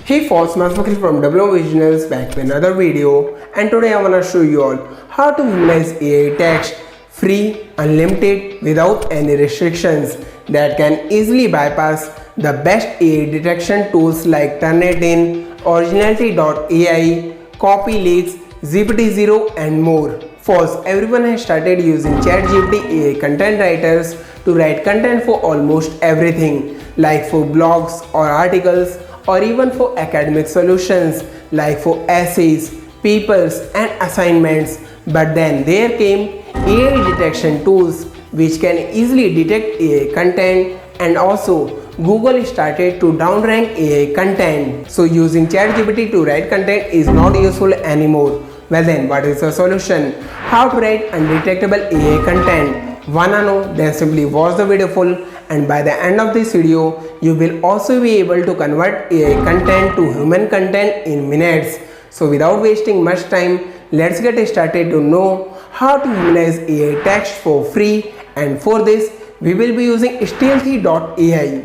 Hey folks, Masmakri from Originals back with another video, and today I wanna show you all how to humanize AI text free, unlimited, without any restrictions that can easily bypass the best AI detection tools like Turnitin, originality.ai, copy leaks, GPT-0 and more. First, everyone has started using ChatGPT AI content writers to write content for almost everything, like for blogs or articles, or even for academic solutions like for essays, papers and assignments. But then there came AI detection tools which can easily detect AI content, and also Google started to downrank AI content. So using ChatGPT to write content is not useful anymore. Well then, what is the solution? How to write undetectable AI content? Wanna know? Then simply watch the video full, and by the end of this video you will also be able to convert AI content to human content in minutes. So without wasting much time, let's get started to know how to humanize AI text for free, and for this we will be using Stealthly.ai.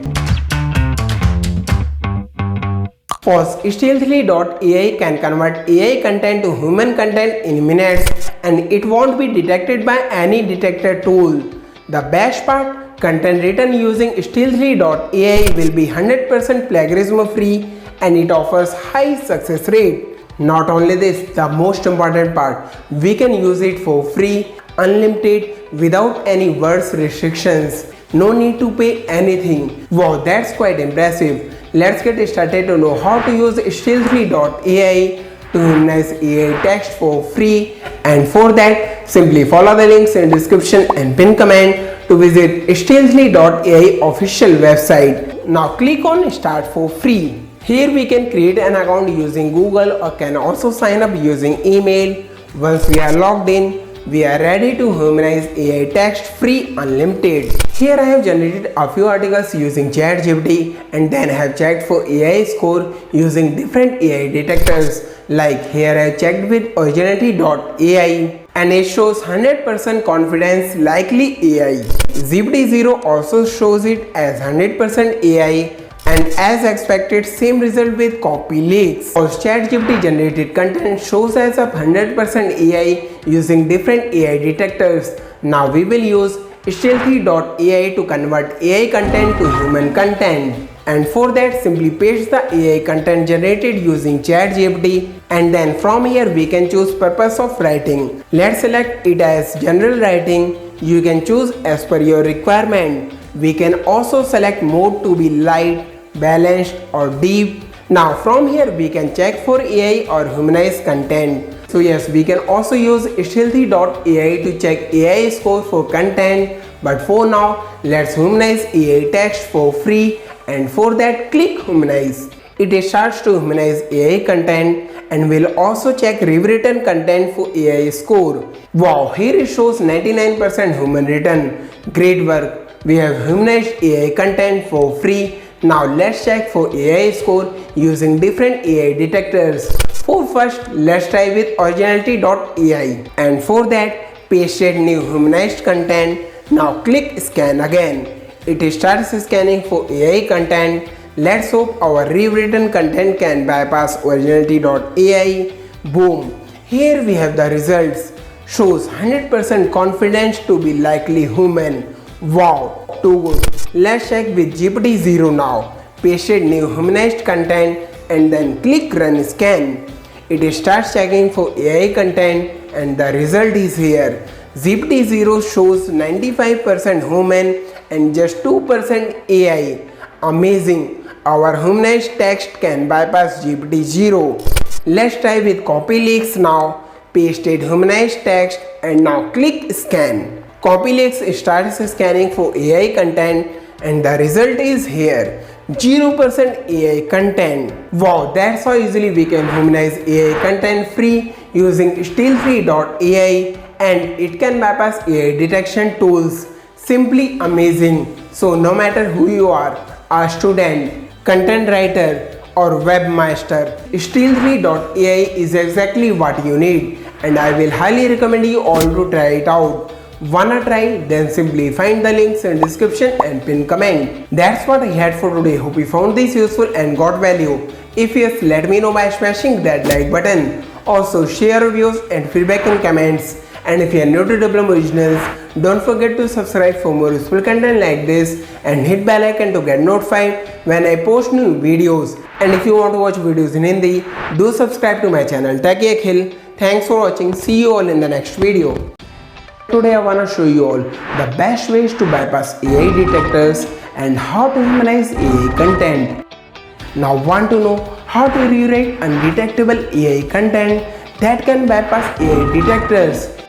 First, Stealthly.ai can convert AI content to human content in minutes, and it won't be detected by any detector tool. The best part, content written using Stealthly.ai will be 100% plagiarism free, and it offers high success rate. Not only this, the most important part, we can use it for free, unlimited, without any words restrictions. No need to pay anything. Wow, that's quite impressive. Let's get started to know how to use Stealthly.ai to humanize AI text for free, and for that simply follow the links in description and pin comment to visit Stealthly.ai official website. Now click on start for free. Here we can create an account using Google, or can also sign up using email. Once we are logged in, we are ready to humanize AI text free, unlimited. Here I have generated a few articles using ChatGPT, and then I have checked for AI score using different AI detectors. Like here I have checked with originality.ai, and it shows 100% confidence likely AI. GPT-0 also shows it as 100% AI, and as expected, same result with copy leaks. Our ChatGPT generated content shows as of 100% AI using different AI detectors. Now we will use Stealthy.ai to convert AI content to human content. And for that, simply paste the AI content generated using ChatGPT, and then from here we can choose purpose of writing. Let's select it as general writing. You can choose as per your requirement. We can also select mode to be light, balanced or deep. Now from here we can check for AI or humanized content. So yes, we can also use Stealthy.ai to check AI score for content, but for now let's humanize AI text for free, and for that click humanize. It starts to humanize AI content, and will also check rewritten content for AI score. Wow, here it shows 99% human written. Great work. We have humanized AI content for free. Now let's check for AI score using different AI detectors. For first, let's try with originality.ai, and for that pasted new humanized content. Now click scan again. It starts scanning for AI content. Let's hope our rewritten content can bypass originality.ai. Boom. Here we have the results. Shows 100% confidence to be likely human. Wow, too good. Let's check with GPT-0 now. Pasted new humanized content, and then click run scan. It starts checking for AI content, and the result is here. GPT-0 shows 95% human and just 2% AI. Amazing. Our humanized text can bypass GPT-0. Let's try with copy leaks now. Pasted humanized text, and now click scan. Copy leaks starts scanning for AI content, and the result is here. 0% AI content. Wow, that's how easily we can humanize AI content free using Stealthly.ai, and it can bypass AI detection tools. Simply amazing. So no matter who you are, a student, content writer or webmaster, Stealthly.ai is exactly what you need, and I will highly recommend you all to try it out. Wanna try? Then simply find the links in description and pin comment. That's what I had for today. Hope you found this useful and got value. If yes, let me know by smashing that like button. Also share reviews and feedback in comments. And if you are new to Double Originals, don't forget to subscribe for more useful content like this and hit bell icon to get notified when I post new videos. And if you want to watch videos in Hindi, do subscribe to my channel Techie Akhil. Thanks for watching. See you all in the next video. Today I wanna show you all the best ways to bypass AI detectors and how to humanize AI content. Now want to know how to rewrite undetectable AI content that can bypass AI detectors?